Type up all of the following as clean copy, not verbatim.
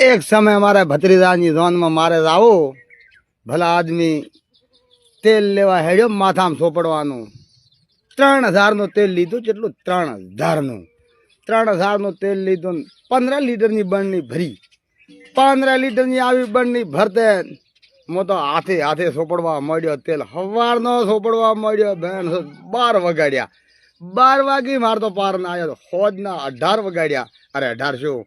एक समय हमारे भत्रीजानी जोन में मारे जाओ भला आदमी तेल लेवा हेड्यो माथाम सोपड़वानुं 3000 નું તેલ લીધું જેટલું 3000 નું 3000 નું તેલ લીધું 15 લીટરની બરણી ભરી 15 લીટરની આવી બરણી ભરતે મો તો હાથે હાથે સોપડવા મળ્યો તેલ હવારનો સોપડવા મળ્યો બેન 12 વગાડ્યા 12 વાગી માર તો પાર ના આવ્યો હોજના 18 વગાડ્યા અરે 18 શું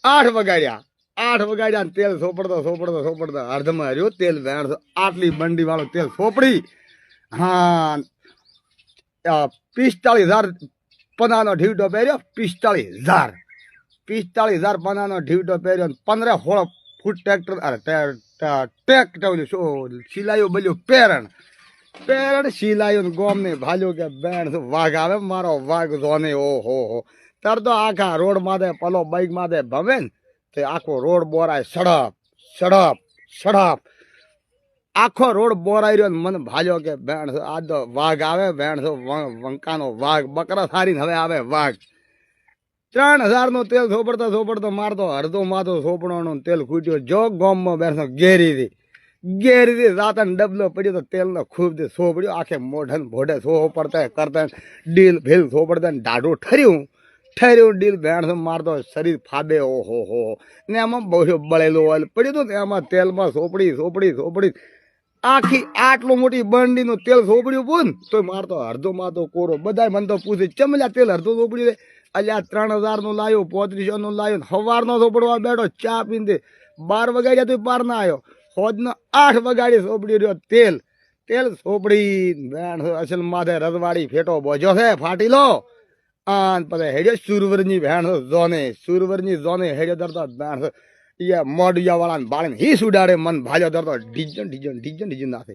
8 વગાડ્યા 8 વગાડ્યા તેલ સોપડતો સોપડતો સોપડતો અર્ધમાં રહ્યો તેલ બેન આટલી બંડી વાળો તેલ સોપડી હા 45,000 પનાનો ઢીવટો પહેર્યો 45,000 પનાનો ઢીવટો પહેર્યો 15-16 ફૂટ ટ્રેક્ટર અરે ટ્રેક્ટર શું સિલાયું બલ્યું પેરણ સિલાયું ગોમ ને ભાલ્યું કે બેન વાઘ આવે મારો વાઘ જોને ઓહો હો તાર તો આખા રોડ માથે પલો બાઈક માથે ભમે ને તે આખો રોડ બોરાય સડપ સડપ સડપ આખો રોડ બોરાઈ રહ્યો મને ભાલ્યો કે બેન આ તો વાઘ આવે બેન વંકાનો વાઘ બકરા સારીને હવે આવે વાઘ 3000 નું તેલ સોપડતો સોપડતો મારતો અડધો માથો સોપડવાનું તેલ ખૂટ્યો જો ગોમમાં બેસો ગેરી રાતન ડબલો પડ્યો તો તેલનો ખૂબ દે સોપડ્યો આખે મોઢન ભોઢે સોપડતા કરતા ડીલ ભીલ સોપડતા ઢાઢું ઠર્યું ડીલ બેણસો મારતો શરીર ફાબે ઓહો હો ને એમાં બહુ બળેલું ઓઇલ પડ્યું હતું ને એમાં તેલમાં સોપડી આખી આટલું મોટી બંડીનું તેલ સોપડ્યું પૂન તો મારતો અડધો માથો કોરો બધા મને તો પૂછે ચમલ્યા તેલ અડધો સોપડ્યું અલ્યા 3000 નું લાવ્યું 3500 નું લાવ્યું સવારનો સોપડવા બેઠો ચા પીને 12 વગાડ્યા તો પાર ના આવ્યો હોજનો 8 વગાડી સોપડી રહ્યો તેલ સોપડી બેન અસલ માથે રજવાડી ફેટો બોજો છે ફાટી લો આન પછી હેડ્યો સુરવરની જોને હેડ્યો ધરતો બેન મોડિયા વાળાને બાળીને હી સુડાડે મન ભાલ્યો ધરતો ડીજન નાખે